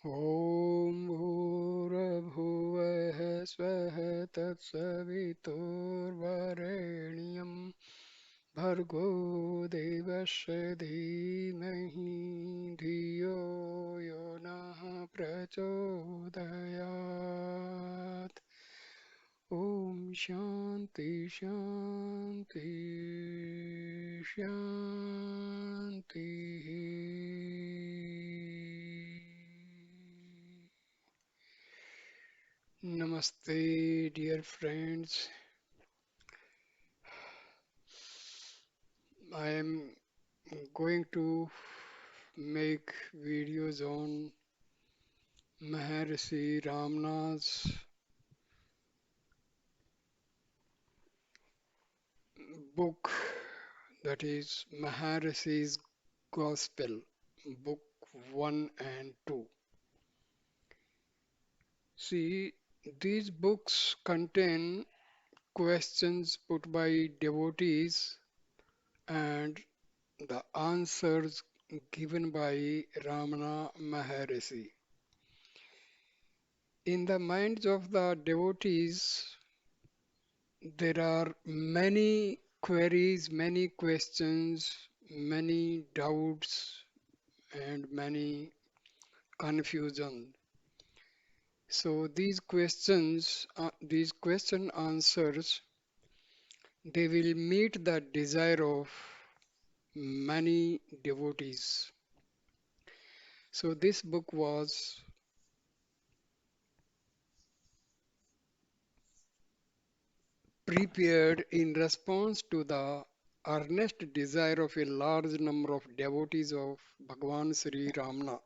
ॐ भूर्भुवः स्वः तत्सवितुर्वरेण्यं भर्गो देवस्य धीमहि धियो यो नः प्रचोदयात्। ॐ शान्ति शान्ति शान्तिः। Namaste, dear friends. I am going to make videos on Maharishi Ramana's book, that is Maharishi's Gospel, book 1 and 2. See, these books contain questions put by devotees and the answers given by Ramana Maharishi. In the minds of the devotees, there are many queries, many questions, many doubts, and many confusion. So these question answers, they will meet the desire of many devotees. So this book was prepared in response to the earnest desire of a large number of devotees of Bhagwan Sri Ramana.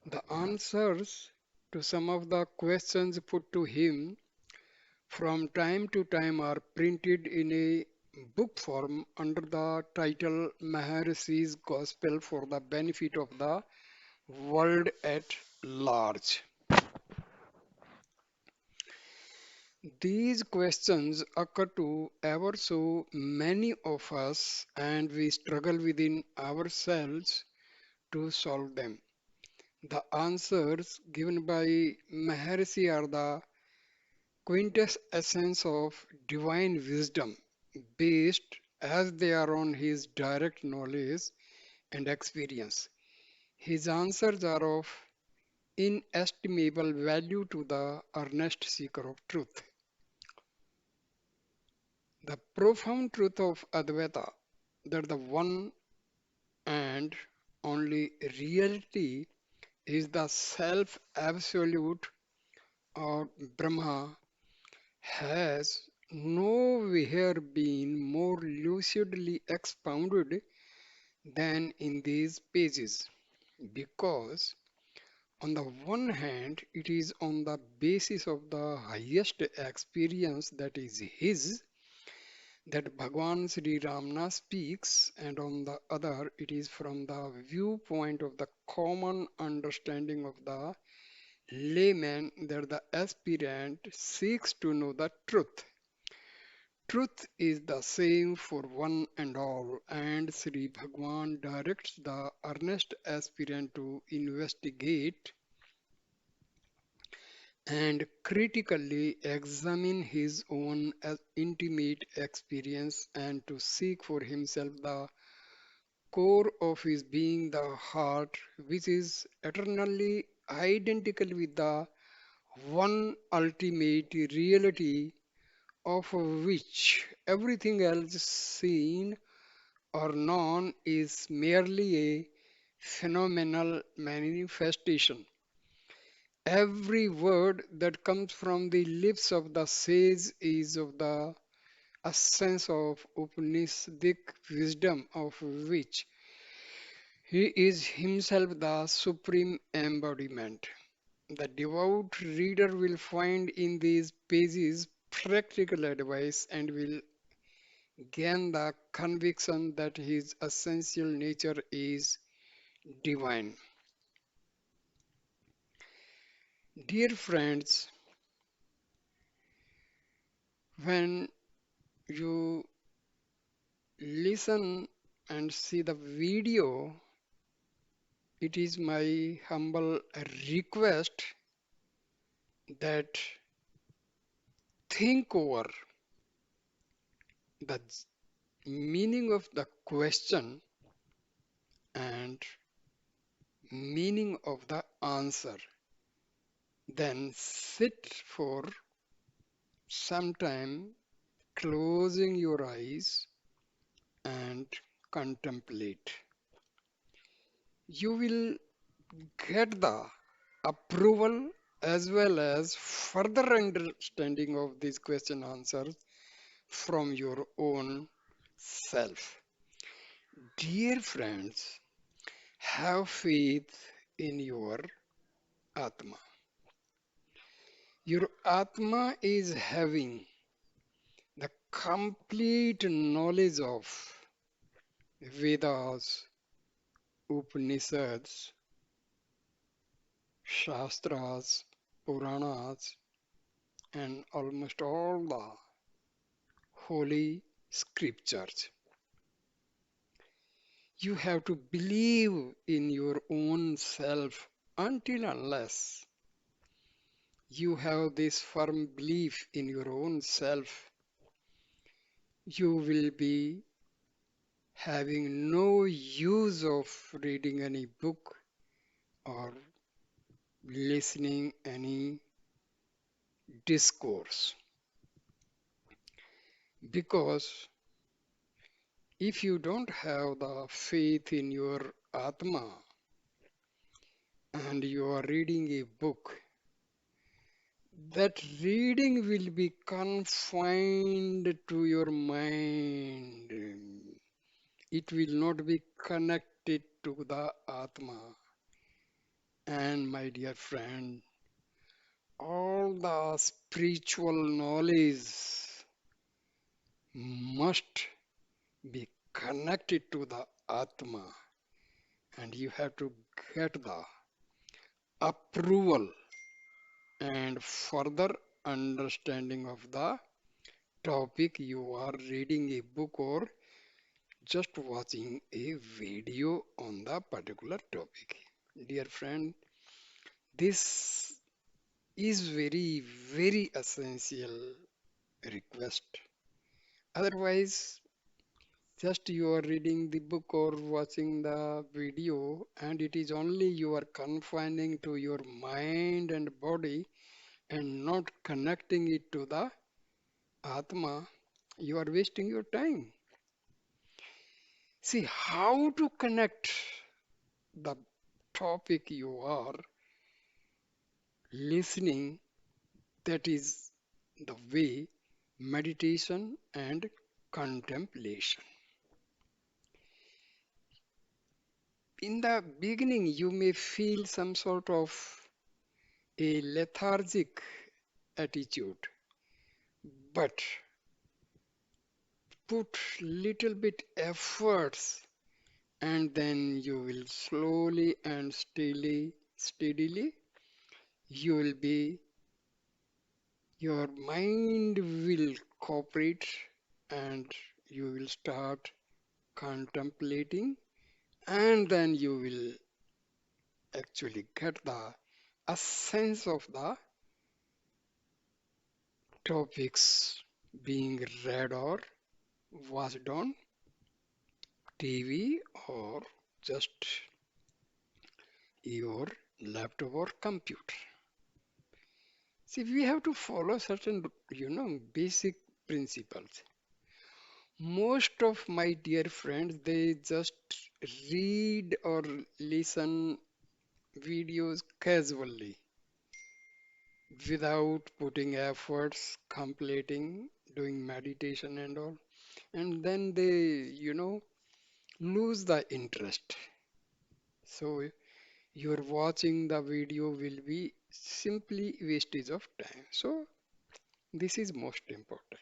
The answers to some of the questions put to him from time to time are printed in a book form under the title Maharishi's Gospel for the benefit of the world at large. These questions occur to ever so many of us, and we struggle within ourselves to solve them. The answers given by Maharishi are the quintessence of divine wisdom, based as they are on his direct knowledge and experience. His answers are of inestimable value to the earnest seeker of truth. The profound truth of Advaita, that the one and only reality is the self absolute or Brahma, has nowhere been more lucidly expounded than in these pages, because on the one hand it is on the basis of the highest experience that is his that Bhagwan Sri Ramana speaks, and on the other it is from the viewpoint of the common understanding of the layman that the aspirant seeks to know the truth. Truth is the same for one and all, and Sri Bhagwan directs the earnest aspirant to investigate and critically examine his own intimate experience and to seek for himself the core of his being, the heart, which is eternally identical with the one ultimate reality of which everything else seen or known is merely a phenomenal manifestation. Every word that comes from the lips of the sage is of the essence of Upanishadic wisdom, of which he is himself the supreme embodiment. The devout reader will find in these pages practical advice and will gain the conviction that his essential nature is divine. Dear friends, when you listen and see the video, It is my humble request that think over the meaning of the question and meaning of the answer. Then sit for some time, closing your eyes and contemplate. You will get the approval as well as further understanding of these question answers from your own self. Dear friends, have faith in your Atma. Your Atma is having the complete knowledge of Vedas, Upanishads, Shastras, Puranas, and almost all the holy scriptures. You have to believe in your own self until unless you have this firm belief in your own self, you will be having no use of reading any book or listening any discourse. Because if you don't have the faith in your Atma and you are reading a book, that reading will be confined to your mind. It will not be connected to the Atma. And my dear friend, all the spiritual knowledge must be connected to the Atma, and you have to get the approval and further understanding of the topic you are reading a book or just watching a video on the particular topic. Dear friend, this is very essential request. Otherwise, just you are reading the book or watching the video, and it is only you are confining to your mind and body and not connecting it to the Atma, you are wasting your time. See how to connect the topic you are listening, that is the way meditation and contemplation. In the beginning, you may feel some sort of a lethargic attitude, but put little bit efforts and then you will slowly and steadily, you will be, your mind will cooperate and you will start contemplating, and then you will actually get the a sense of the topics being read or watched on TV or just your laptop or computer. See, we have to follow certain, basic principles. Most of my dear friends, they just read or listen videos casually without putting efforts, completing, doing meditation and all. And then they, lose the interest. So your watching the video will be simply wastage of time. So this is most important.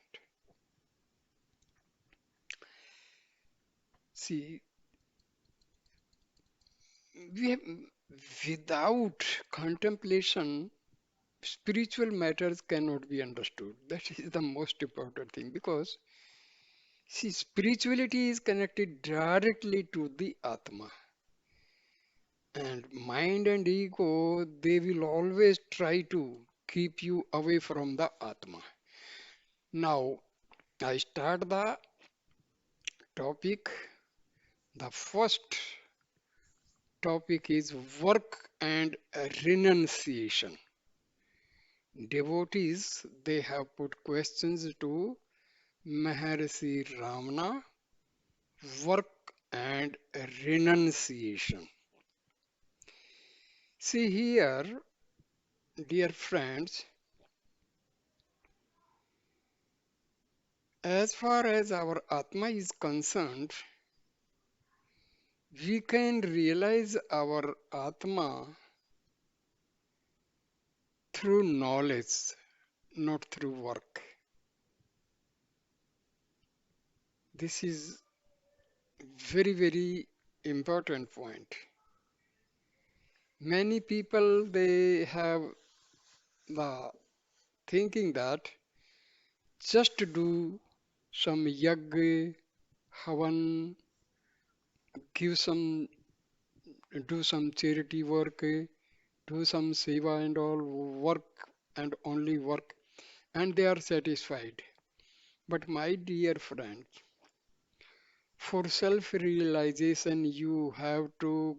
See, we have, without contemplation, spiritual matters cannot be understood. That is the most important thing, because see, spirituality is connected directly to the Atma. And mind and ego, they will always try to keep you away from the Atma. Now, I start the topic. The first topic is work and renunciation. Devotees, they have put questions to Maharishi Ramana, work and renunciation. See here, dear friends, as far as our Atma is concerned, we can realize our Atma through knowledge, not through work. This is very, very important point. Many people they have the thinking that just do some yagya, havan, give some, do some charity work, do some seva and all work and only work, and they are satisfied. But my dear friend, for self-realization, you have to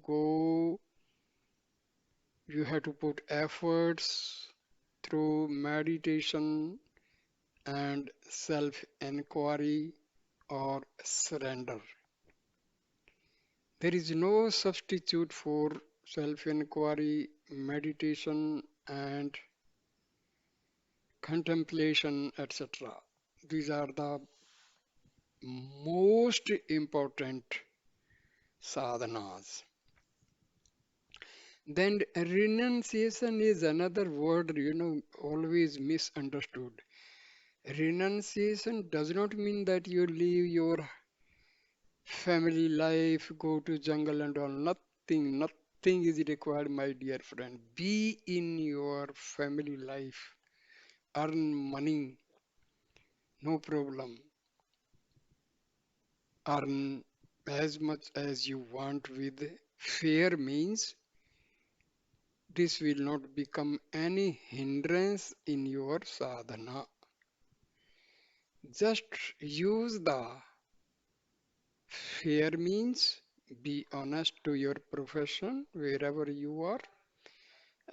put efforts through meditation and self-inquiry or surrender. There is no substitute for self-inquiry, meditation, and contemplation, etc. These are the most important sadhanas. Then renunciation is another word, always misunderstood. Renunciation does not mean that you leave your family life, go to jungle and all. Nothing is required, my dear friend. Be in your family life, earn money, no problem. Earn as much as you want with fair means. This will not become any hindrance in your sadhana. Just use the fair means, be honest to your profession wherever you are.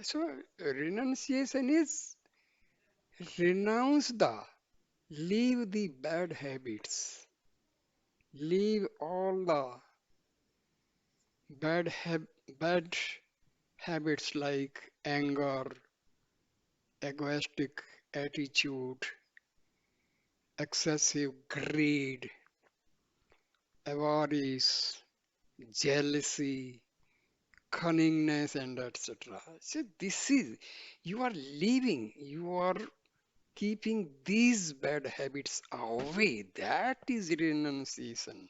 So, renunciation is renounce leave the bad habits, leave all the bad, bad habits like anger, egoistic attitude, excessive greed, avarice, jealousy, cunningness, and etc. So this is you are leaving, you are keeping these bad habits away. That is renunciation.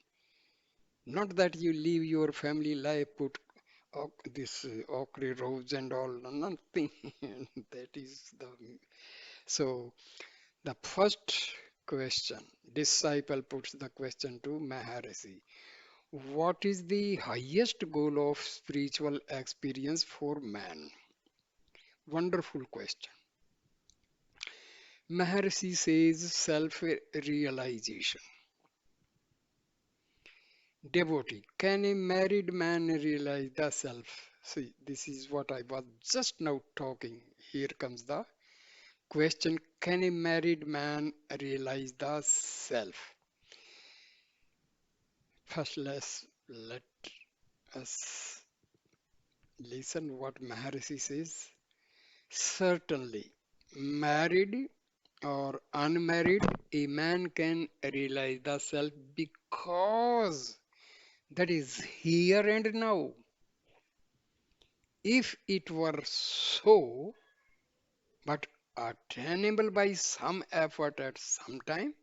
Not that you leave your family life, put this ochre robes and all. Nothing. That is the so. The first question, disciple puts the question to Maharishi. What is the highest goal of spiritual experience for man? Wonderful question. Maharishi says self-realization. Devotee, can a married man realize the self? See, this is what I was just now talking. Here comes the question. Can a married man realize the self? First, let us listen what Maharishi says. Certainly, married or unmarried, a man can realize the self because that is here and now. If it were so, but attainable by some effort at some time,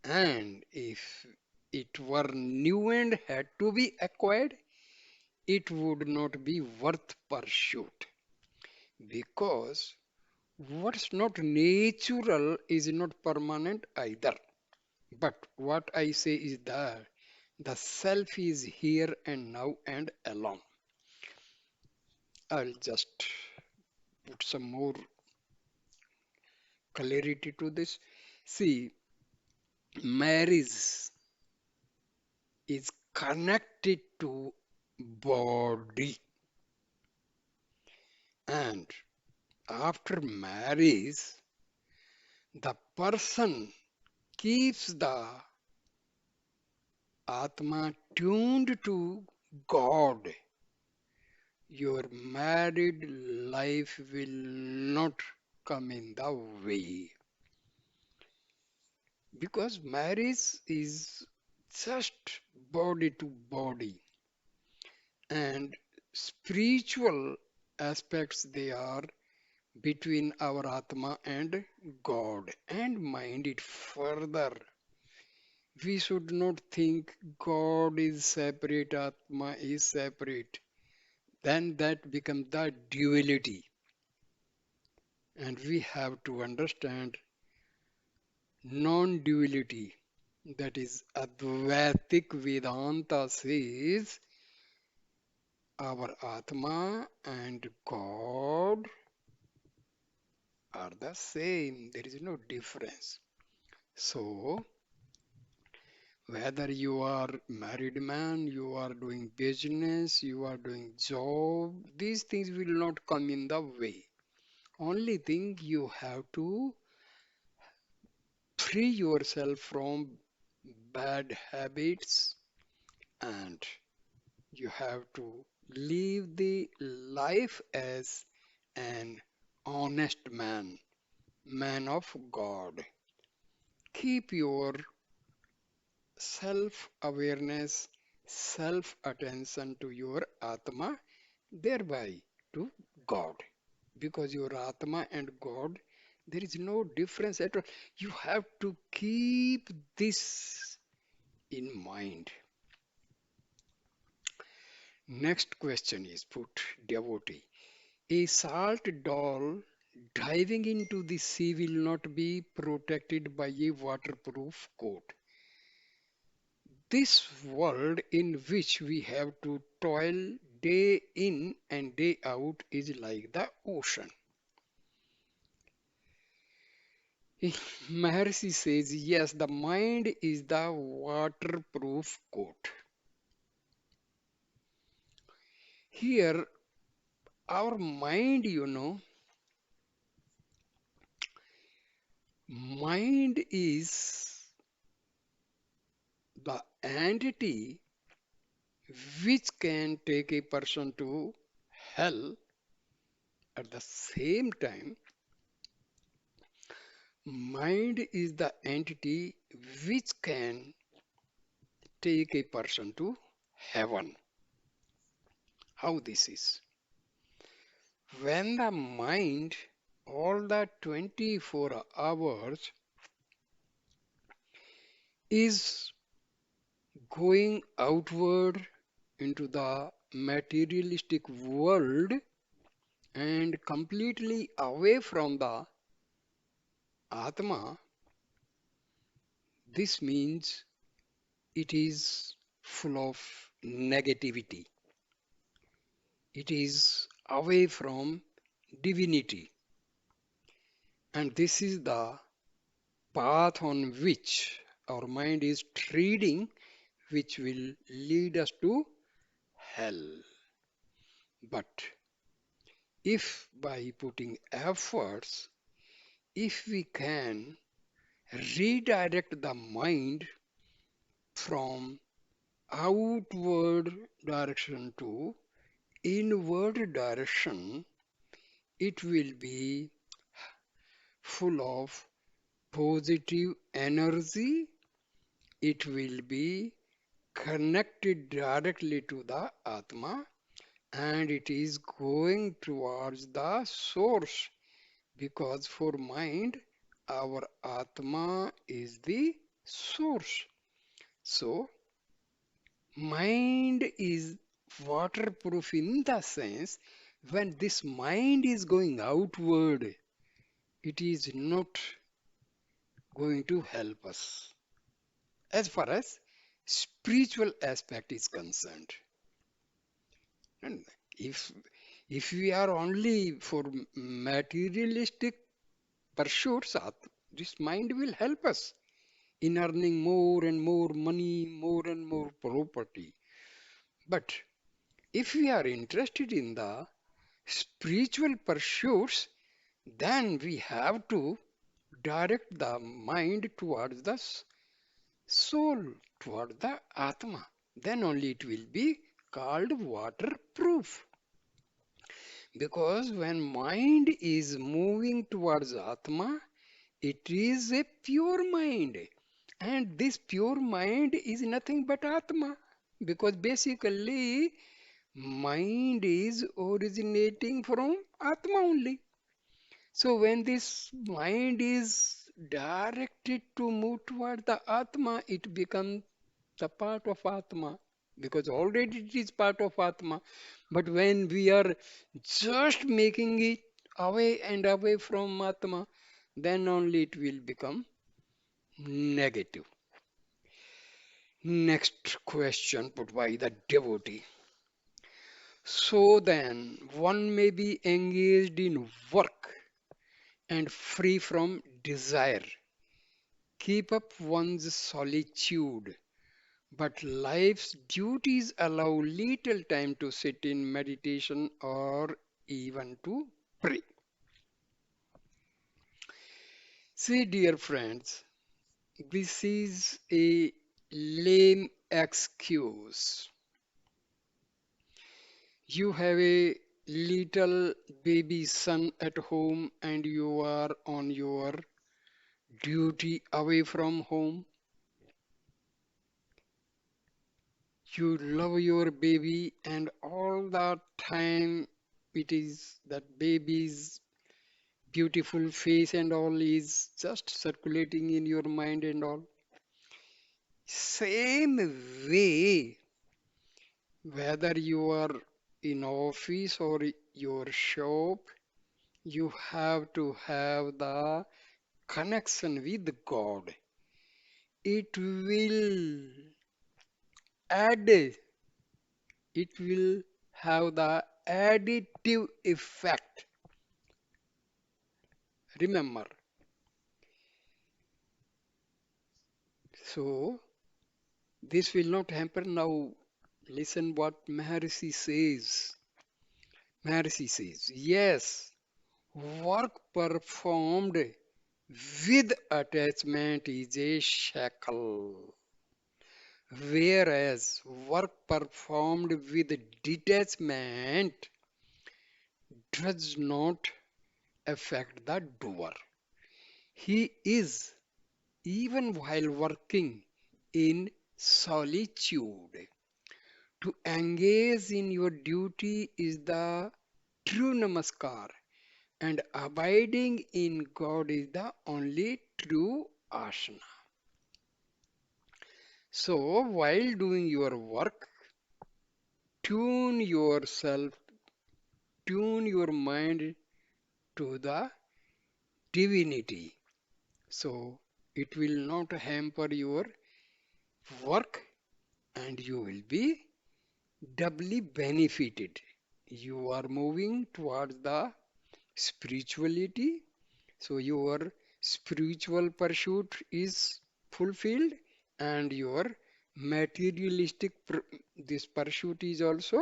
and if it were new and had to be acquired, it would not be worth pursuit. Because what's not natural is not permanent either. But what I say is that the self is here and now and alone. I'll just put some more clarity to this. See, marriage is connected to body, and after marriage the person keeps the atma tuned to God. Your married life will not come in the way, because marriage is just body to body, and spiritual aspects they are between our Atma and God. And mind it further. We should not think God is separate, Atma is separate. Then that becomes the duality. And we have to understand non-duality. That is Advaitic Vedanta says our Atma and God are the same. There is no difference. So whether you are married man, you are doing business, you are doing job, these things will not come in the way. Only thing you have to free yourself from bad habits, and you have to live the life as an honest man, man of God. Keep your self awareness, self attention to your Atma, thereby to God. Because your Atma and God, there is no difference at all. You have to keep this in mind. Next question is put devotee. A salt doll diving into the sea will not be protected by a waterproof coat. This world in which we have to toil day in and day out is like the ocean. Maharshi says, yes, the mind is the waterproof coat. Here, our mind, mind is the entity which can take a person to hell. At the same time, mind is the entity which can take a person to heaven. How this is? When the mind, all the 24 hours, is going outward into the materialistic world and completely away from the Atma, this means it is full of negativity. It is away from divinity. And this is the path on which our mind is treading, which will lead us to hell. But if by putting efforts, if we can redirect the mind from outward direction to inward direction, it will be full of positive energy. It will be connected directly to the Atma, and it is going towards the source, because for mind our Atma is the source. So mind is waterproof in the sense, when this mind is going outward, it is not going to help us as far as spiritual aspect is concerned. And if If we are only for materialistic pursuits, this mind will help us in earning more and more money, more and more property. But if we are interested in the spiritual pursuits, then we have to direct the mind towards the soul, towards the Atma. Then only it will be called waterproof. Because when mind is moving towards Atma, it is a pure mind. And this pure mind is nothing but Atma. Because basically, mind is originating from Atma only. So when this mind is directed to move toward the Atma, it becomes the part of Atma because already it is part of Atma. But when we are just making it away and away from Atma, then only it will become negative. Next question put by the devotee. So then, one may be engaged in work and free from desire. Keep up one's solitude. But life's duties allow little time to sit in meditation or even to pray. See, dear friends, this is a lame excuse. You have a little baby son at home and you are on your duty away from home. You love your baby and all the time it is that baby's beautiful face and all is just circulating in your mind and all. Same way, whether you are in office or your shop, you have to have the connection with God. It will add, it will have the additive effect. Remember, so this will not happen now. Listen what Maharshi says. Maharshi says, yes, work performed with attachment is a shackle, whereas work performed with detachment does not affect the doer. He is, even while working, in solitude. To engage in your duty is the true namaskar, and abiding in God is the only true asana. So, while doing your work, tune yourself, tune your mind to the divinity. So, it will not hamper your work and you will be doubly benefited. You are moving towards the spirituality. So your spiritual pursuit is fulfilled and your materialistic this pursuit is also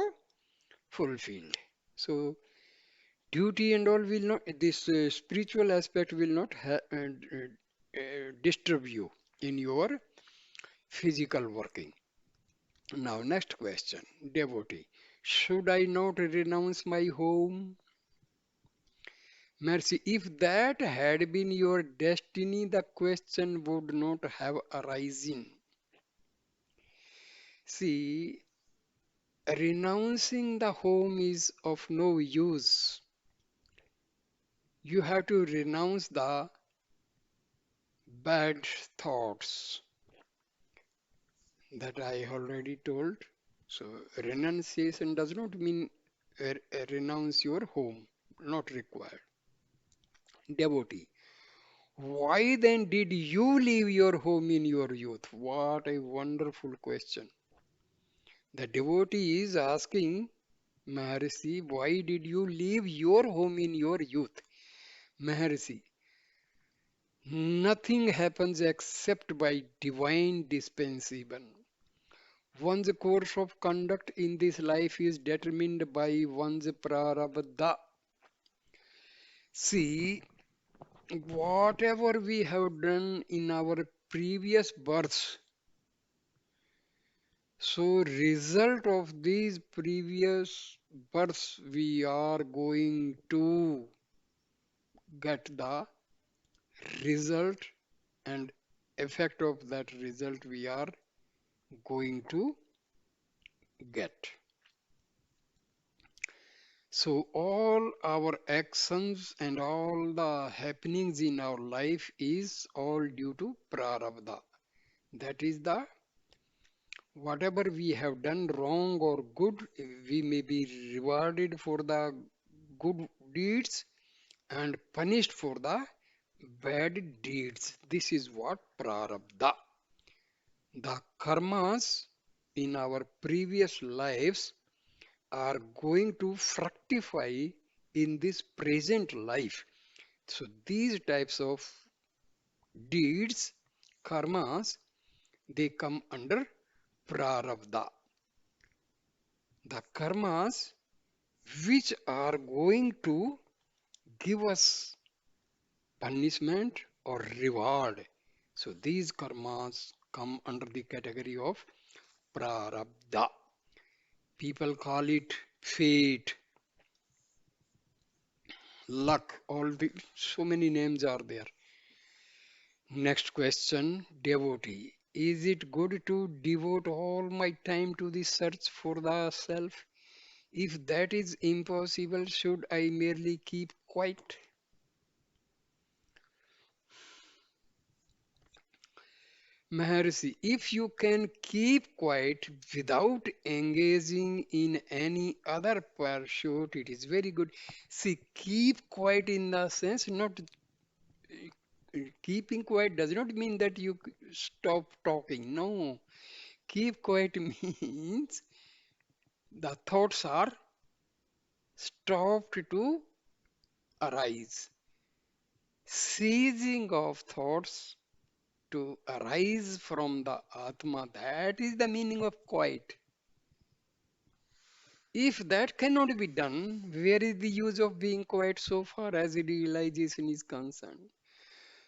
fulfilled. So duty and all will not, this spiritual aspect will not disturb you in your physical working. Now next question, devotee. Should I not renounce my home? Mercy, if that had been your destiny, the question would not have arisen. See, renouncing the home is of no use. You have to renounce the bad thoughts that I already told. So, renunciation does not mean renounce your home, not required. Devotee, why then did you leave your home in your youth? What a wonderful question. The devotee is asking, Maharshi, why did you leave your home in your youth? Maharshi, nothing happens except by divine dispensation. One's course of conduct in this life is determined by one's prarabdha. See, whatever we have done in our previous births, so result of these previous births, we are going to get the result and effect of that result we are going to get. So all our actions and all the happenings in our life is all due to prarabdha. That is the whatever we have done wrong or good, we may be rewarded for the good deeds and punished for the bad deeds. This is what prarabdha. The karmas in our previous lives are going to fructify in this present life. So these types of deeds, karmas, they come under prarabdha. The karmas which are going to give us punishment or reward. So these karmas come under the category of prarabdha. People call it fate, luck, all the so many names are there. Next question, devotee. Is it good to devote all my time to the search for the self? If that is impossible, should I merely keep quiet? Maharshi, if you can keep quiet without engaging in any other pursuit, it is very good. See, keep quiet in the sense not keeping quiet does not mean that you stop talking. No, keep quiet means the thoughts are stopped to arise. Ceasing of thoughts to arise from the Atma, that is the meaning of quiet. If that cannot be done, where is the use of being quiet so far as realization is concerned?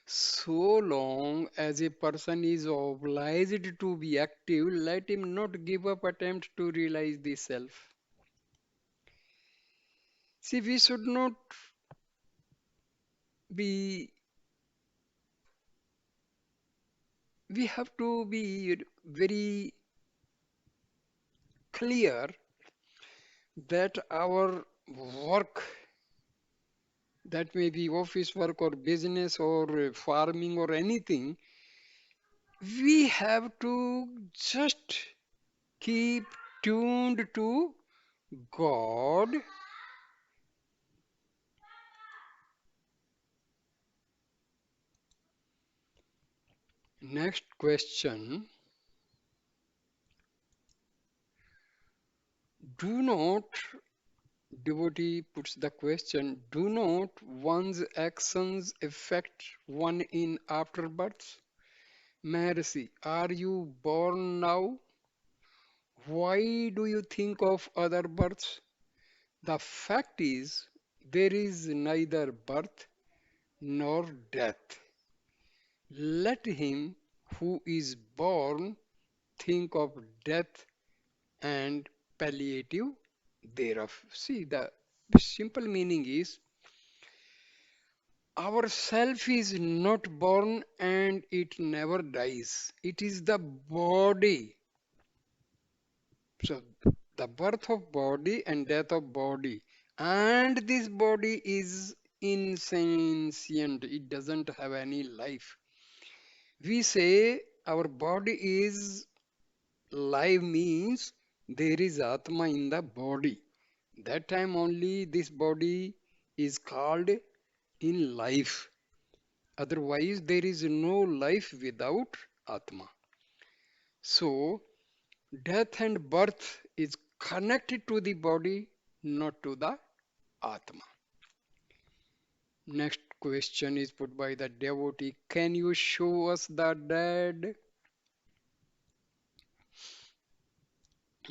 So long as a person is obliged to be active, let him not give up attempt to realize the self. See, we should not be, we have to be very clear that our work, that may be office work or business or farming or anything, we have to just keep tuned to God. Next question. Do not, devotee puts the question, do not one's actions affect one in afterbirth? Mercy, are you born now? Why do you think of other births? The fact is, there is neither birth nor death. Let him who is born think of death and palliative thereof. See, the simple meaning is our self is not born and it never dies. It is the body. So, the birth of body and death of body. And this body is insentient, it doesn't have any life. We say our body is live means there is Atma in the body. That time only this body is called in life. Otherwise, there is no life without Atma. So, death and birth is connected to the body. not to the Atma. Next question is put by the devotee. Can you show us the dead?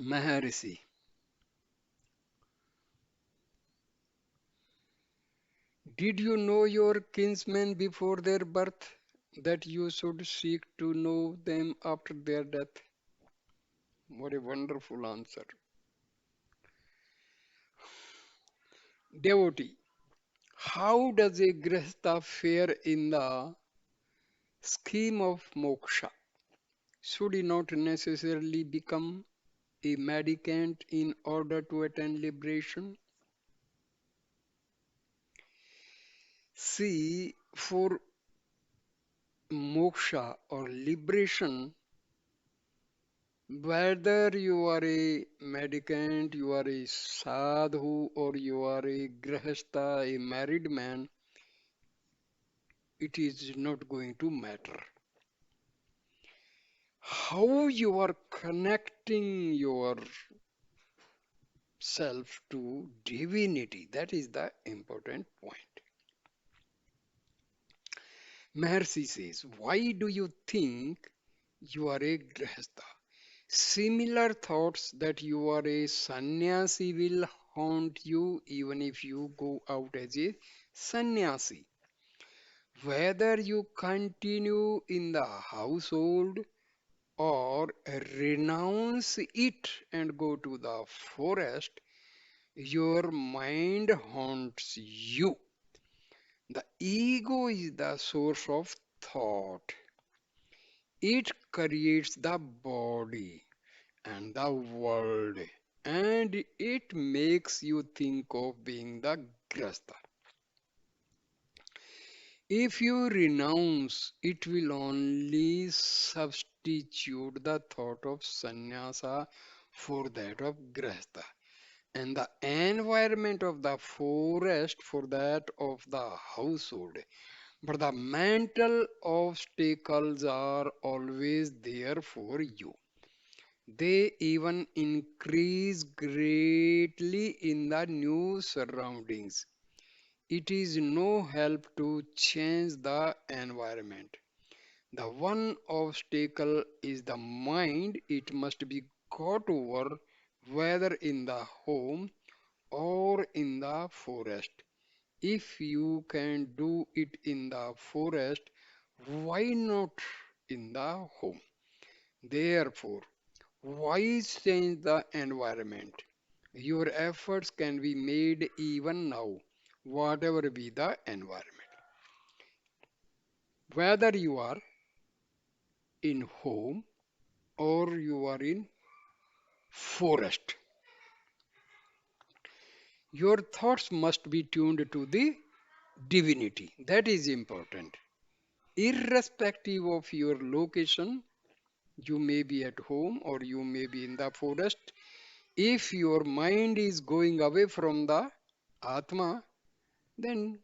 Maharshi, did you know your kinsmen before their birth, that you should seek to know them after their death? What a wonderful answer. Devotee, how does a grihastha fare in the scheme of moksha? Should he not necessarily become a mendicant in order to attain liberation? See, for moksha or liberation, whether you are a mendicant, you are a sadhu, or you are a grihastha, a married man, it is not going to matter. How you are connecting yourself to divinity, that is the important point. Maharshi says, why do you think you are a grihastha? Similar thoughts that you are a sannyasi will haunt you even if you go out as a sannyasi. Whether you continue in the household or renounce it and go to the forest, your mind haunts you. The ego is the source of thought. It creates the body and the world, and it makes you think of being the grasta. If you renounce, it will only substitute the thought of sannyasa for that of grasta, and the environment of the forest for that of the household. But the mental obstacles are always there for you. They even increase greatly in the new surroundings. It is no help to change the environment. The one obstacle is the mind. It must be got over whether in the home or in the forest. If you can do it in the forest, why not in the home? Therefore, why change the environment? Your efforts can be made even now, whatever be the environment. Whether you are in home or you are in forest, your thoughts must be tuned to the divinity. That is important. Irrespective of your location, you may be at home or you may be in the forest. If your mind is going away from the Atma, then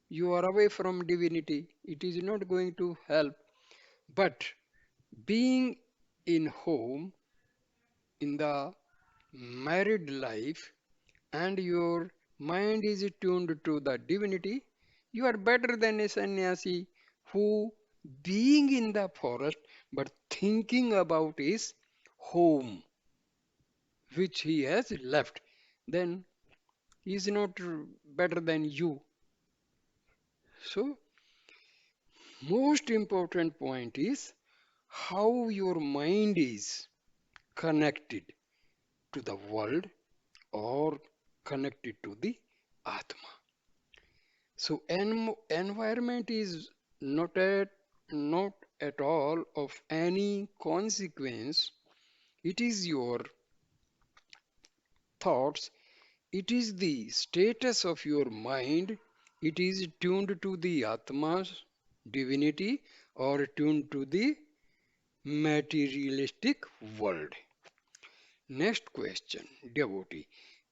you are away from divinity. It is not going to help. But being in home, in the married life, and your mind is tuned to the divinity, you are better than a sannyasi who, being in the forest, but thinking about his home, which he has left. Then he is not better than you. So, most important point is how your mind is connected to the world or connected to the Atma. So environment is not at all of any consequence. It is your thoughts. It is the status of your mind. It is tuned to the Atma's divinity or tuned to the materialistic world. Next question, devotee.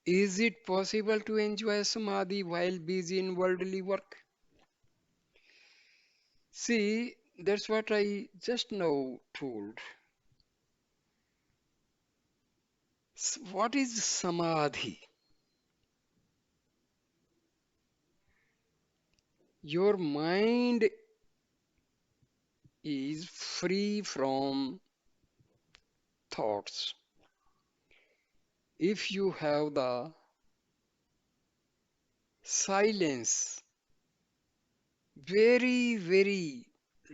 Is it possible to enjoy samadhi while busy in worldly work? See, that's what I just now told. What is samadhi? Your mind is free from thoughts. If you have the silence, very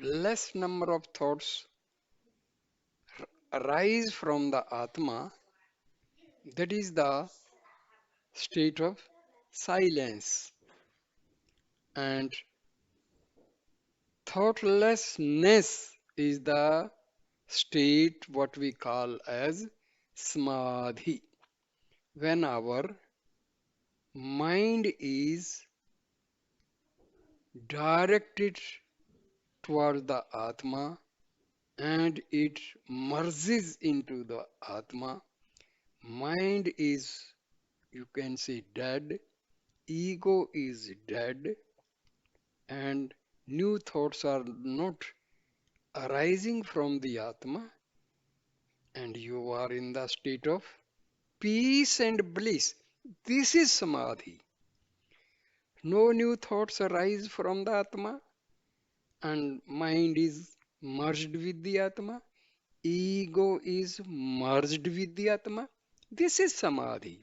less number of thoughts arise from the Atma, that is the state of silence. And thoughtlessness is the state what we call as samadhi. When our mind is directed towards the Atma and it merges into the Atma, mind is, you can say, dead, ego is dead, and new thoughts are not arising from the Atma, and you are in the state of peace and bliss. This is Samadhi. No new thoughts arise from the Atma, and mind is merged with the Atma. Ego is merged with the Atma. This is Samadhi.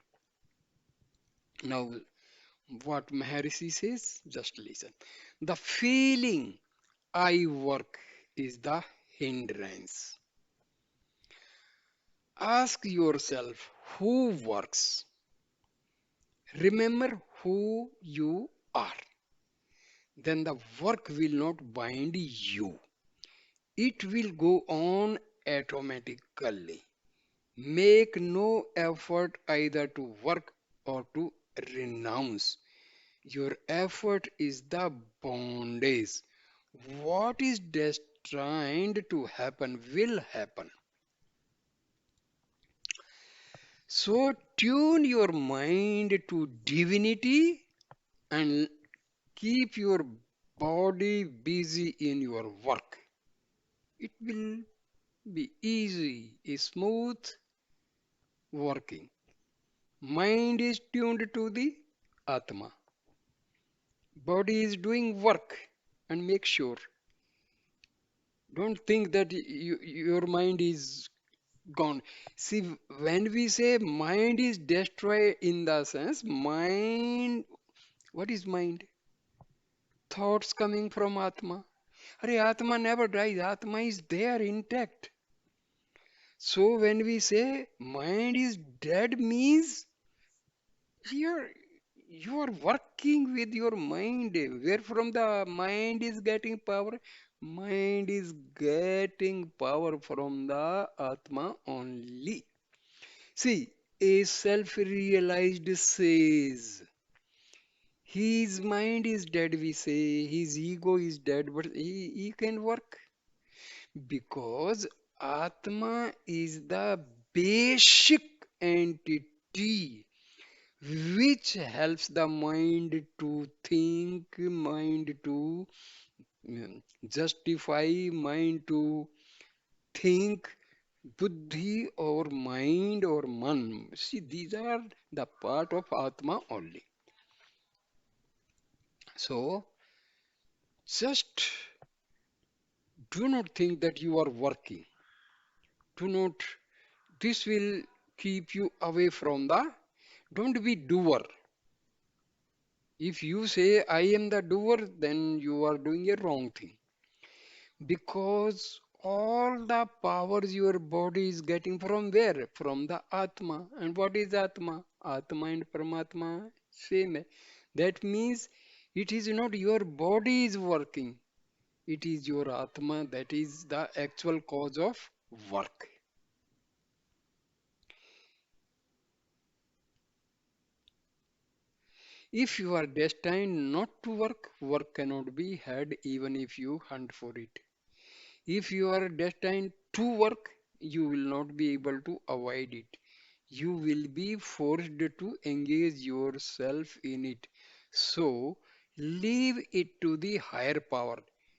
Now, what Maharishi says, just listen. The feeling I work is the hindrance. Ask yourself who works. Remember who you are. Then the work will not bind you. It will go on automatically. Make no effort either to work or to renounce. Your effort is the bondage. What is destined to happen will happen. So tune your mind to divinity and keep your body busy in your work. It will be easy, smooth working. Mind is tuned to the Atma. Body is doing work, and make sure. Don't think that your mind is gone. See, when we say mind is destroyed, in the sense, mind, what is mind? Thoughts coming from Atma. Arey, Atma never dies. Atma is there intact. So when we say mind is dead means here you are working with your mind. Where from the mind is getting power? Mind is getting power from the Atma only. See, a self-realized says his mind is dead, we say his ego is dead, but he can work because Atma is the basic entity which helps the mind to think, mind to justify, mind to think, buddhi or mind or man. See, these are the part of Atma only. So, just do not think that you are working. Do not, this will keep you away from the, don't be doer. If you say, I am the doer, then you are doing a wrong thing. Because all the powers your body is getting from where? From the Atma. And what is Atma? Atma and Paramatma, same. That means it is not your body is working. It is your Atma that is the actual cause of work. If you are destined not to work, work cannot be had even if you hunt for it. If you are destined to work, you will not be able to avoid it. You will be forced to engage yourself in it. So, leave it to the higher power.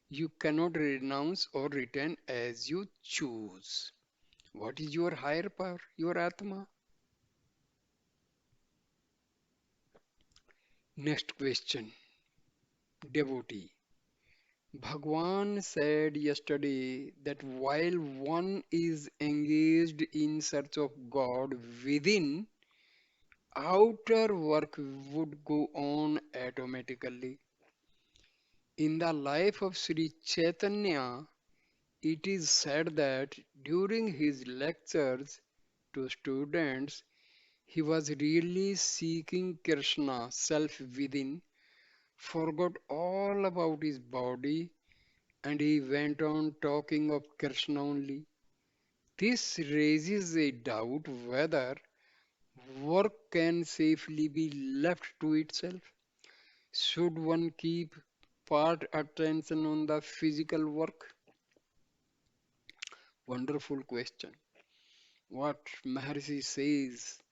You cannot renounce or return as you choose. What is your higher power? Your Atma. Next question. devotee. Bhagwan said yesterday that while one is engaged in search of God within, outer work would go on automatically. In the life of Sri Chaitanya, it is said that during his lectures to students, he was really seeking Krishna, self within, forgot all about his body, and he went on talking of Krishna only. This raises a doubt whether work can safely be left to itself. Should one keep part attention on the physical work? Wonderful question. What Maharshi says,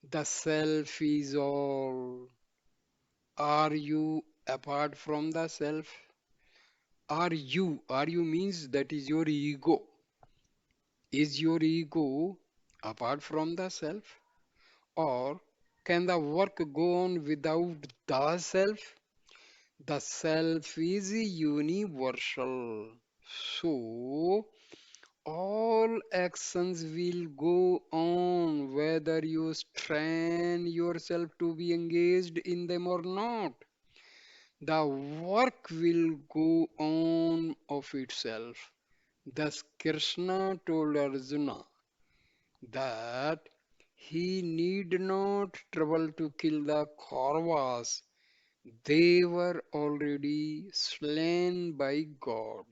the self is all. Are you apart from the self? Are you? Are you means that is your ego. Is your ego apart from the self? Or can the work go on without the self? The self is universal. So, all actions will go on whether you strain yourself to be engaged in them or not. The work will go on of itself. Thus, Krishna told Arjuna that he need not trouble to kill the Kauravas. They were already slain by God.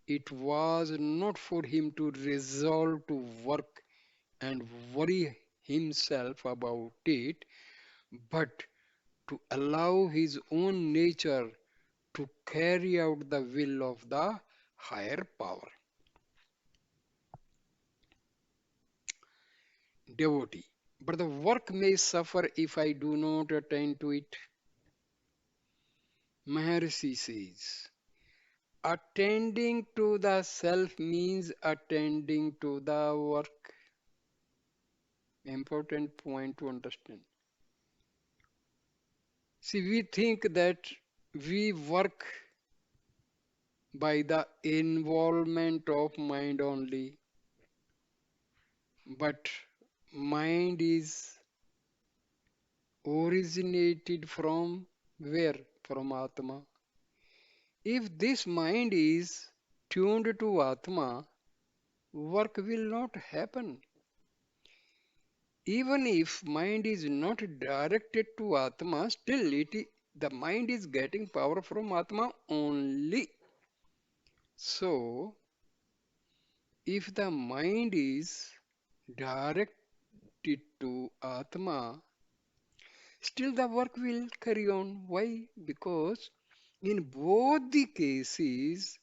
It was not for him to resolve to work and worry himself about it, but to allow his own nature to carry out the will of the higher power. Devotee. But the work may suffer if I do not attend to it. Maharshi says, attending to the self means attending to the work. Important point to understand. See, we think that we work by the involvement of mind only, but mind is originated from where? From Atma. If this mind is tuned to Atma, work will not happen. Even if mind is not directed to Atma, still the mind is getting power from Atma only. So, if the mind is directed to Atma, still the work will carry on. Why? Because in both the cases,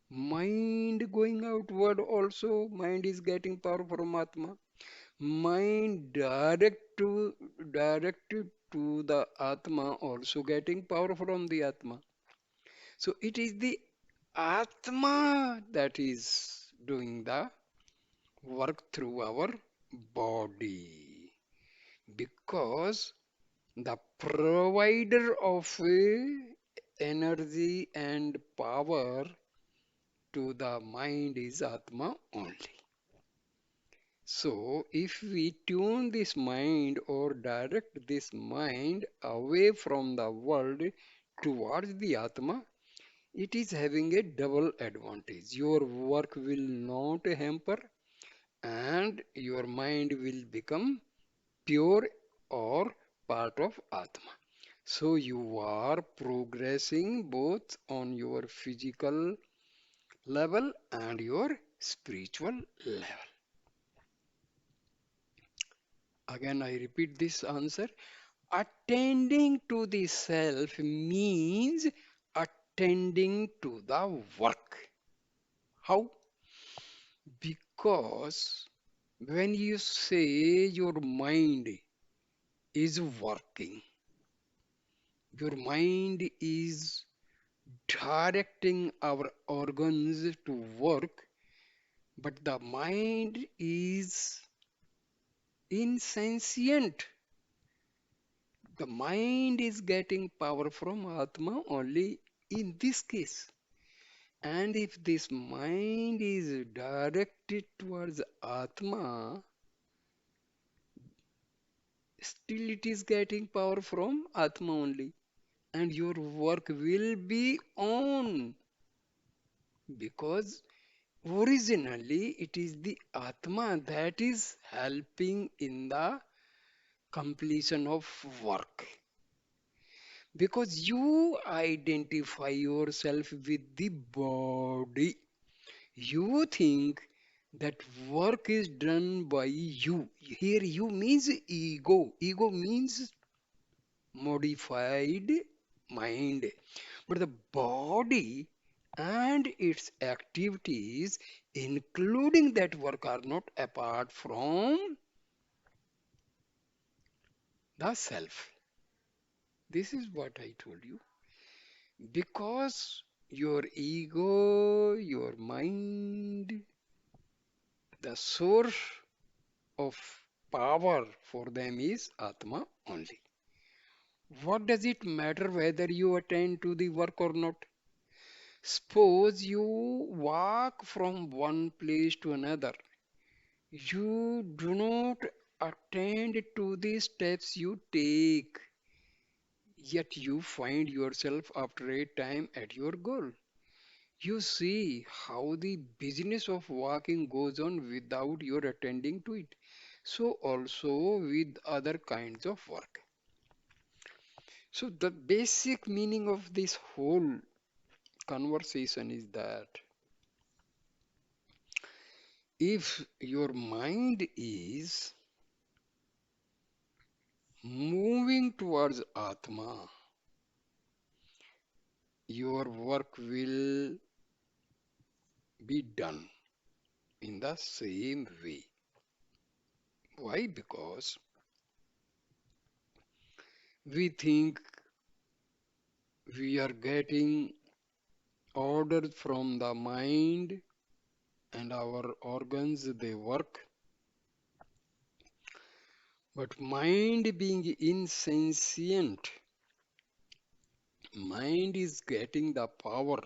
mind going outward also, mind is getting power from Atma. Mind directed to the Atma also getting power from the Atma. So it is the Atma that is doing the work through our body because the provider of energy and power to the mind is Atma only. So, if we tune this mind or direct this mind away from the world towards the Atma, it is having a double advantage. Your work will not hamper and your mind will become pure or part of Atma. So, you are progressing both on your physical level and your spiritual level. Again, I repeat this answer. Attending to the self means attending to the work. How? Because when you say your mind is working, your mind is directing our organs to work, but the mind is insentient. The mind is getting power from Atma only in this case. And if this mind is directed towards Atma, still it is getting power from Atma only. And your work will be on because originally it is the Atma that is helping in the completion of work. Because you identify yourself with the body. You think that work is done by you. Here, you means ego. Ego means modified mind. But the body and its activities, including that work, are not apart from the self. This is what I told you. Because your ego, your mind, the source of power for them is Atma only. What does it matter whether you attend to the work or not? Suppose you walk from one place to another. You do not attend to the steps you take, yet you find yourself after a time at your goal. You see how the business of walking goes on without your attending to it. So also with other kinds of work. So the basic meaning of this whole conversation is that if your mind is moving towards Atma, your work will be done in the same way. Why? Because we think we are getting orders from the mind and our organs, they work. But mind being insentient, mind is getting the power,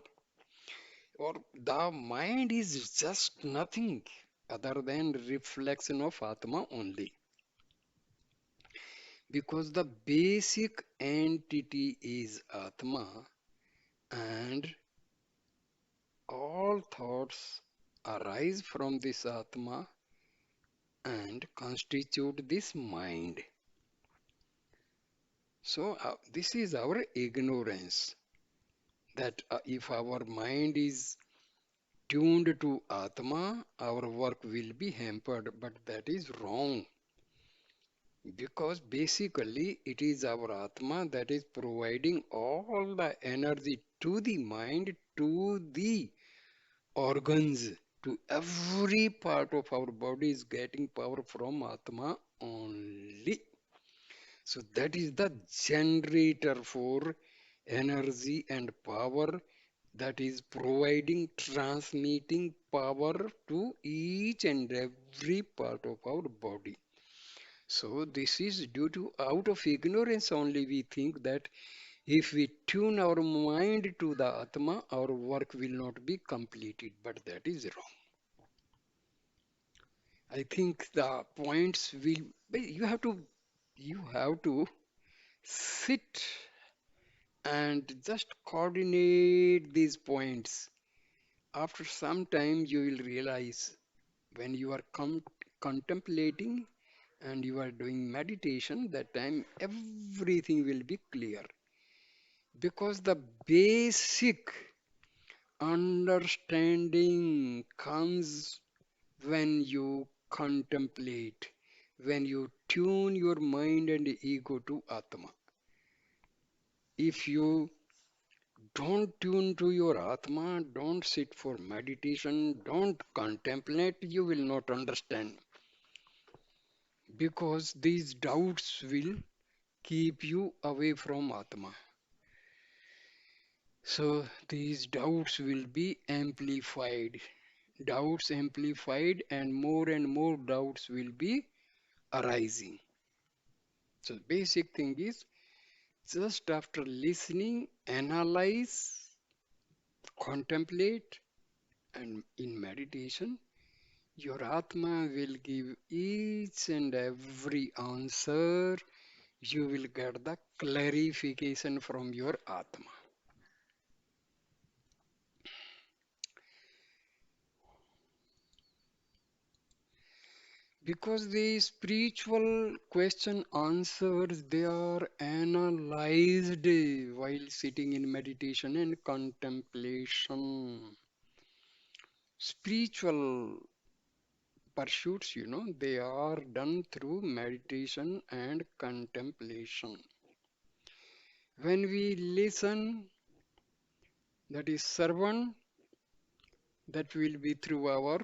or the mind is just nothing other than reflection of Atma only. Because the basic entity is Atma and all thoughts arise from this Atma and constitute this mind. So, this is our ignorance that if our mind is tuned to Atma, our work will be hampered, but that is wrong. Because basically, it is our Atma that is providing all the energy to the mind, to the organs, to every part of our body is getting power from Atma only. So that is the generator for energy and power that is providing, transmitting power to each and every part of our body. So this is due to out of ignorance only we think that if we tune our mind to the Atma, our work will not be completed, but that is wrong. I think the points will, you have to sit and just coordinate these points. After some time, you will realize when you are contemplating and you are doing meditation, that time everything will be clear. Because the basic understanding comes when you contemplate, when you tune your mind and ego to Atma. If you don't tune to your Atma, don't sit for meditation, don't contemplate, you will not understand. Because these doubts will keep you away from Atma. So these doubts will be amplified. Doubts amplified, and more doubts will be arising. So basic thing is Just after listening, analyze, contemplate, and in meditation, your Atma will give each and every answer. You will get the clarification from your Atma. Because the spiritual question answers, they are analyzed while sitting in meditation and contemplation. Spiritual pursuits, they are done through meditation and contemplation. When we listen, that is servant, that will be through our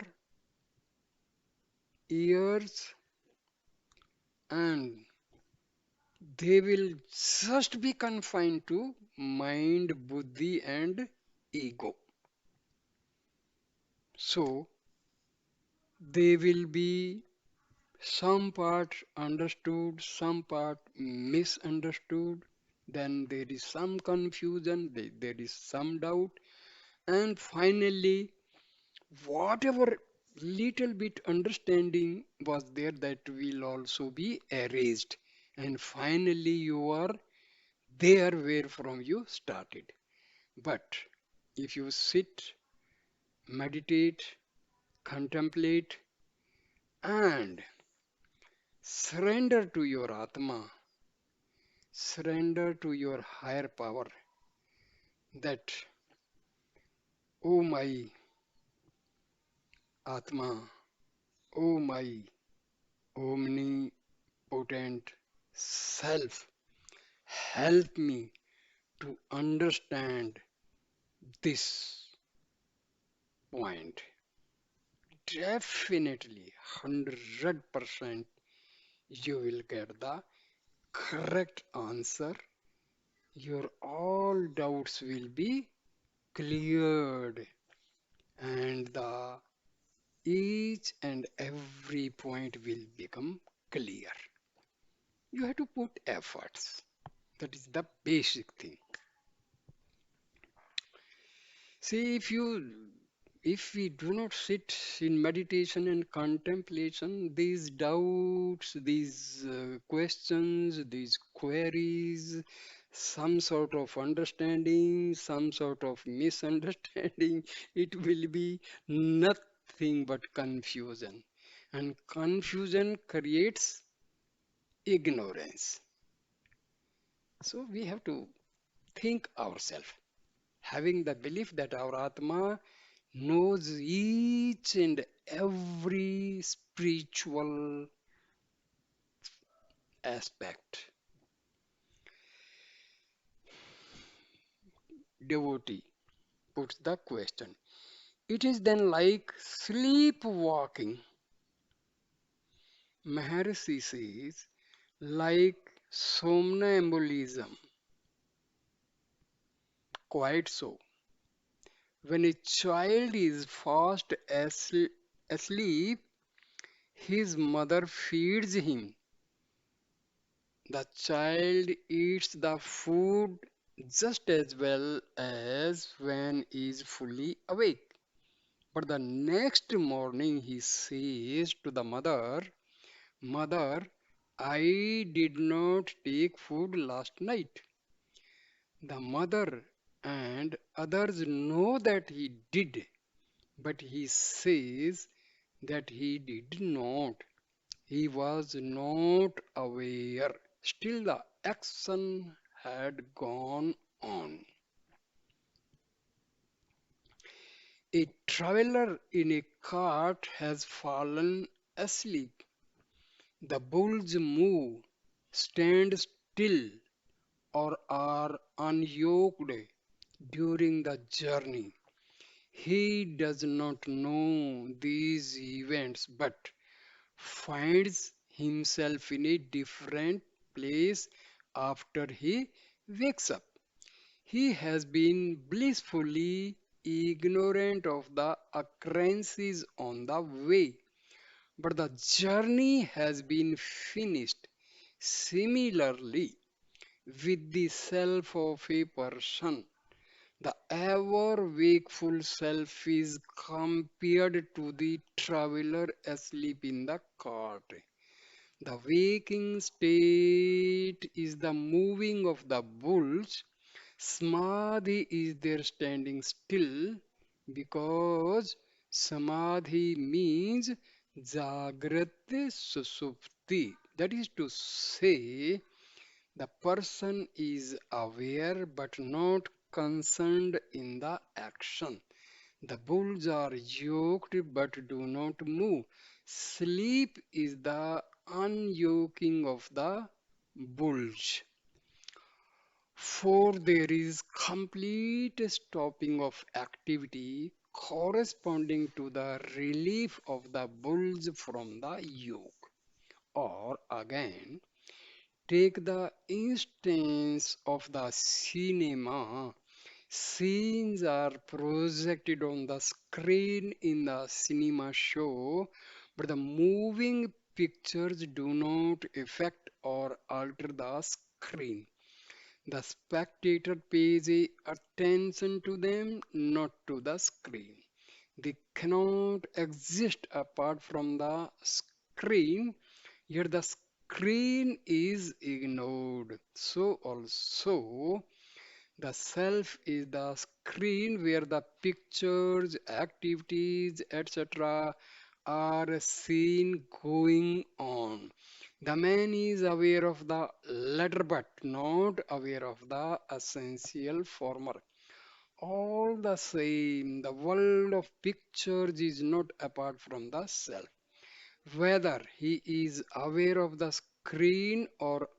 ears, and they will just be confined to mind, buddhi, and ego. So they will be some part understood, some part misunderstood. Then there is some confusion, there is some doubt, and finally, whatever little bit understanding was there, that will also be erased. And finally, you are there where from you started. But if you sit, meditate, contemplate, and surrender to your Atma, surrender to your higher power, that, oh my Atma, oh my omnipotent self, help me to understand this point. Definitely, 100% you will get the correct answer. Your all doubts will be cleared, and the each and every point will become clear. You have to put efforts. That is the basic thing. See, if we do not sit in meditation and contemplation, these doubts, these questions, these queries, some sort of understanding, some sort of misunderstanding, it will be nothing but confusion. And confusion creates ignorance. So we have to think ourselves, having the belief that our Atma knows each and every spiritual aspect. Devotee puts the question. It is then like sleepwalking. Maharshi says, like somnambulism. Quite so. When a child is fast asleep, his mother feeds him. The child eats the food just as well as when he is fully awake. But the next morning he says to the mother, Mother, I did not take food last night. The mother and others know that he did, but he says that he did not. He was not aware. Still, the action had gone on. A traveler in a cart has fallen asleep. The bulls move, stand still, or are unyoked during the journey. He does not know these events but finds himself in a different place after he wakes up. He has been blissfully ignorant of the occurrences on the way, but the journey has been finished. Similarly, with the self of a person. The ever wakeful self is compared to the traveler asleep in the cart. The waking state is the moving of the bulls. Samadhi is there standing still because Samadhi means Jagrati Susupti. That is to say, the person is aware but not concerned in the action. The bulls are yoked but do not move. Sleep is the unyoking of the bulls. For there is complete stopping of activity corresponding to the relief of the bulls from the yoke. Or again, take the instance of the cinema. Scenes are projected on the screen in the cinema show, but the moving pictures do not affect or alter the screen. The spectator pays attention to them, not to the screen. They cannot exist apart from the screen, yet the screen is ignored. So also, the self is the screen where the pictures, activities, etc. are seen going on. The man is aware of the latter but not aware of the essential former. All the same, the world of pictures is not apart from the self. Whether he is aware of the screen or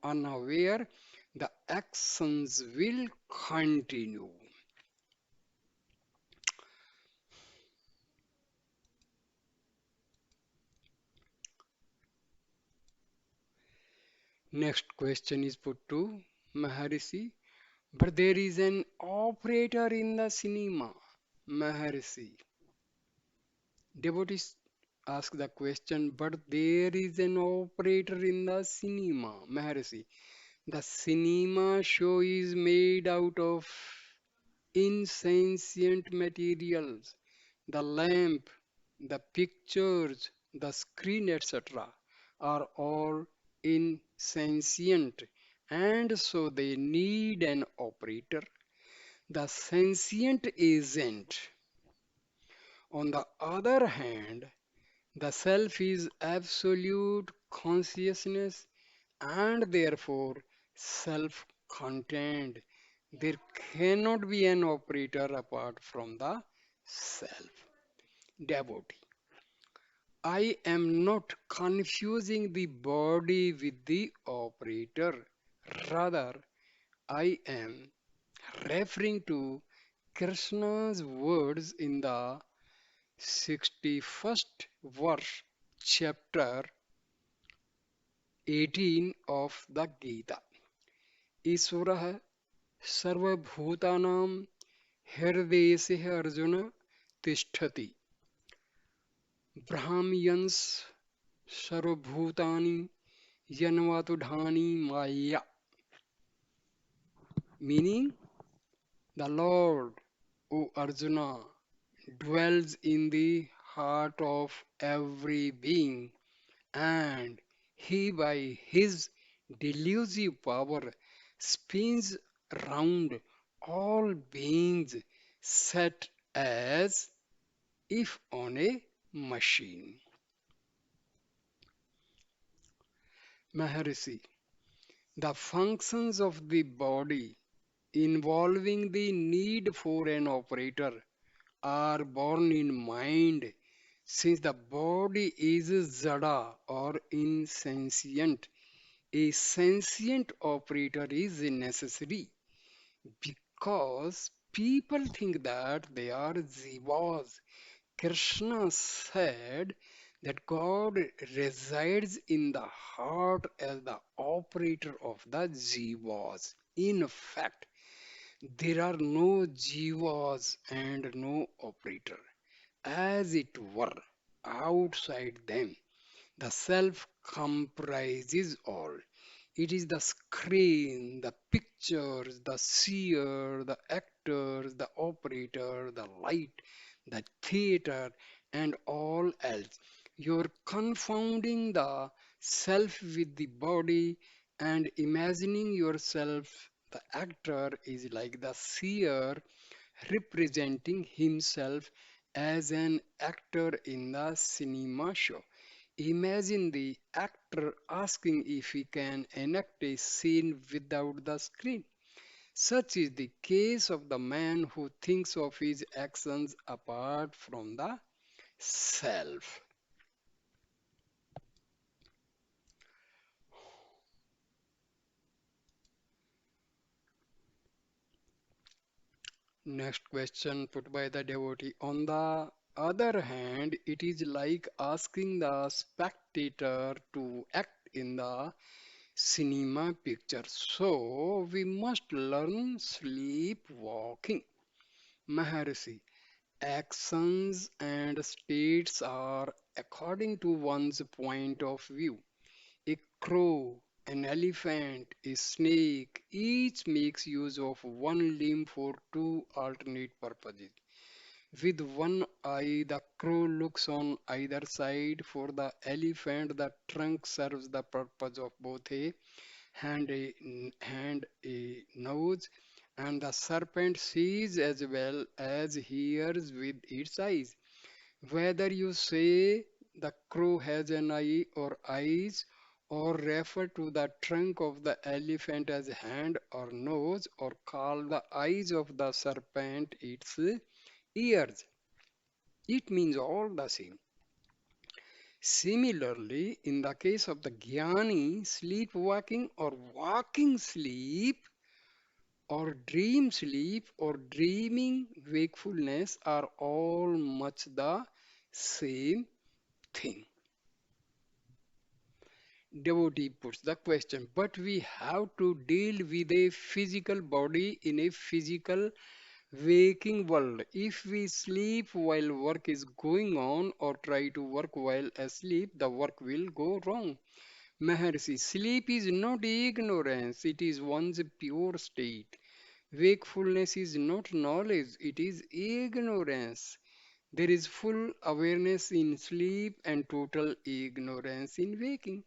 unaware, the actions will continue. Next question is put to Maharishi. But there is an operator in the cinema. Maharishi. Devotees ask the question, but there is an operator in the cinema. Maharishi. The cinema show is made out of insentient materials. The lamp, the pictures, the screen, etc., are all insentient, and so they need an operator. The sentient agent, on the other hand, the self is absolute consciousness and therefore self contained. There cannot be an operator apart from the self. Devotee. I am not confusing the body with the operator. Rather, I am referring to Krishna's words in the 61st verse, chapter 18 of the Gita. ईश्वरः सर्वभूतानां हृदयेषु अर्जुन तिष्ठति ब्राह्म्यंस सर्वभूतानि यन्वातुधानि maya. Meaning, the Lord, O Arjuna, dwells in the heart of every being, and he, by his delusive power, spins round all beings, set as if on a machine. Maharishi, the functions of the body involving the need for an operator are born in mind. Since the body is zada or insentient, a sentient operator is necessary because people think that they are jivas. Krishna said that God resides in the heart as the operator of the jivas. In fact, there are no jivas and no operator. As it were, outside them, the self comprises all. It is the screen, the pictures, the seer, the actors, the operator, the light, the theater, and all else. You're confounding the self with the body and imagining yourself. The actor is like the seer representing himself as an actor in the cinema show. Imagine the actor asking if he can enact a scene without the screen. Such is the case of the man who thinks of his actions apart from the self. Next question put by the devotee. On the other hand, it is like asking the spectator to act in the cinema picture. So we must learn sleepwalking. Maharishi, actions and states are according to one's point of view. A crow, an elephant, a snake, each makes use of one limb for two alternate purposes. With one eye, the crow looks on either side. For the elephant, the trunk serves the purpose of both a hand, a nose, and the serpent sees as well as hears with its eyes. Whether you say the crow has an eye or eyes, or refer to the trunk of the elephant as hand or nose, or call the eyes of the serpent its ears, it means all the same. Similarly, in the case of the jnani, sleepwalking or walking sleep or dream sleep or dreaming wakefulness are all much the same thing. Devotee puts the question, but we have to deal with a physical body in a physical waking world. If we sleep while work is going on or try to work while asleep, the work will go wrong. Maharshi, sleep is not ignorance, it is one's pure state. Wakefulness is not knowledge, it is ignorance. There is full awareness in sleep and total ignorance in waking.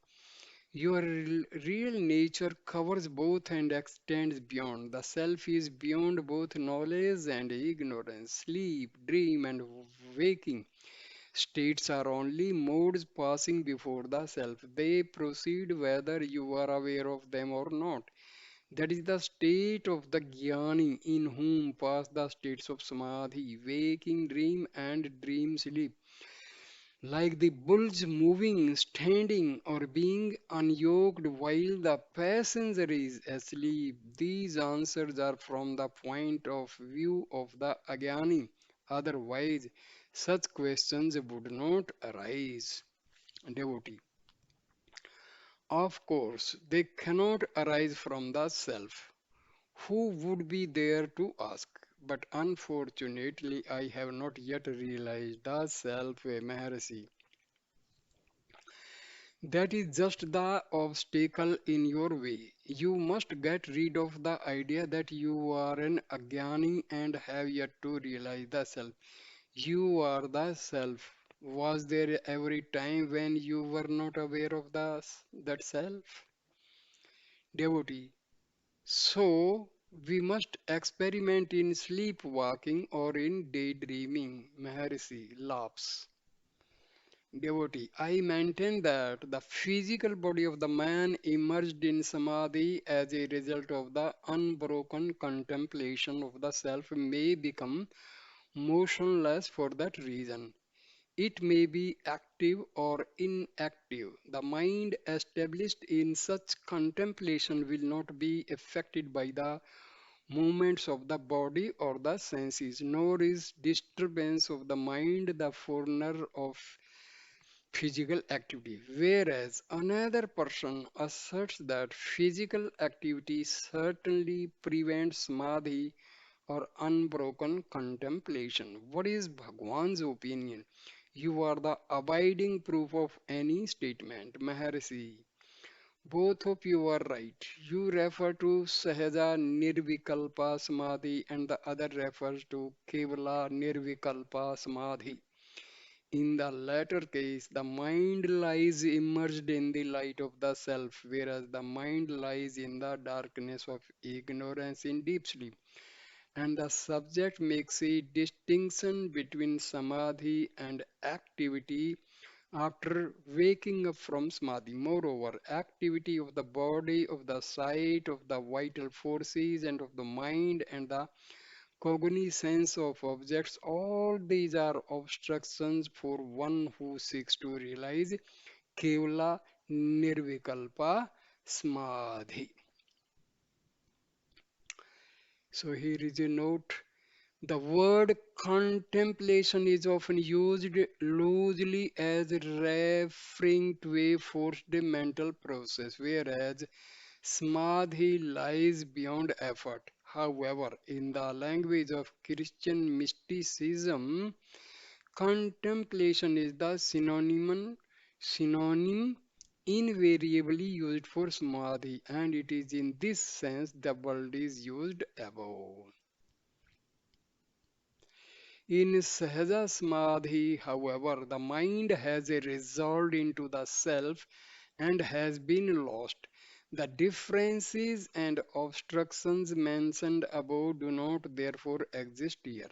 Your real nature covers both and extends beyond. The self is beyond both knowledge and ignorance. Sleep, dream, and waking states are only modes passing before the self. They proceed whether you are aware of them or not. That is the state of the jnani in whom pass the states of samadhi, waking dream, and dream sleep. Like the bulls moving, standing, or being unyoked while the passenger is asleep. These answers are from the point of view of the ajnani. Otherwise, such questions would not arise. Devotee. Of course, they cannot arise from the self. Who would be there to ask? But unfortunately, I have not yet realized the self, Maharshi. That is just the obstacle in your way. You must get rid of the idea that you are an Agyani and have yet to realize the self. You are the self. Was there every time when you were not aware of that self? Devotee. So, we must experiment in sleepwalking or in daydreaming. Maharishi laughs. Devotee, I maintain that the physical body of the man emerged in samadhi as a result of the unbroken contemplation of the self may become motionless for that reason. It may be active or inactive. The mind established in such contemplation will not be affected by the movements of the body or the senses, nor is disturbance of the mind the forerunner of physical activity, whereas another person asserts that physical activity certainly prevents samadhi or unbroken contemplation. What is Bhagwan's opinion? You are the abiding proof of any statement, Maharishi. Both of you are right. You refer to Sahaja Nirvikalpa Samadhi and the other refers to Kevala Nirvikalpa Samadhi. In the latter case, the mind lies immersed in the light of the self, whereas the mind lies in the darkness of ignorance in deep sleep. And the subject makes a distinction between samadhi and activity after waking up from samadhi. Moreover, activity of the body, of the sight, of the vital forces, and of the mind, and the cognizance of objects, all these are obstructions for one who seeks to realize Kevala Nirvikalpa Samadhi. So here is a note. The word contemplation is often used loosely as referring to a forced mental process, whereas samadhi lies beyond effort. However, in the language of Christian mysticism, contemplation is the synonym invariably used for samadhi, and it is in this sense the word is used above. In Sahaja Samadhi, however, the mind has resolved into the self and has been lost. The differences and obstructions mentioned above do not therefore exist here.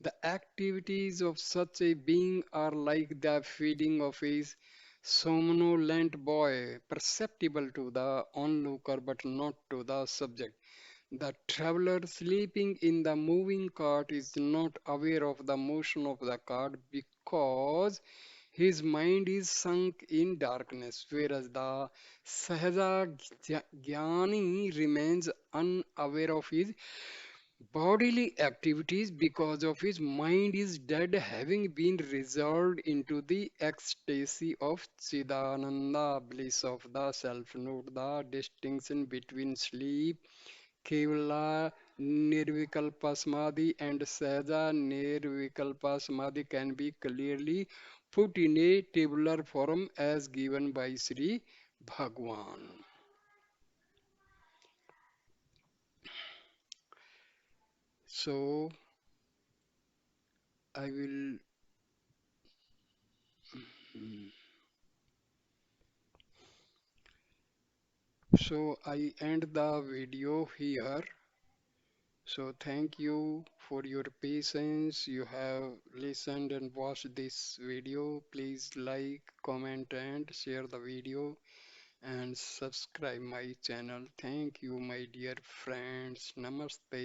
The activities of such a being are like the feeding of a somnolent boy, perceptible to the onlooker but not to the subject. The traveler sleeping in the moving cart is not aware of the motion of the cart because his mind is sunk in darkness, whereas the Sahaja Jnani remains unaware of his bodily activities because of his mind is dead, having been resolved into the ecstasy of Chidananda, bliss of the self. Note the distinction between sleep Kevala Nirvikalpa Samadhi and Sahaja Nirvikalpa Samadhi can be clearly put in a tabular form as given by Sri Bhagwan. So I will so I end the video here. So thank you for your patience. You have listened and watched this video. Please like, comment and share the video and subscribe my channel. Thank you, my dear friends. Namaste.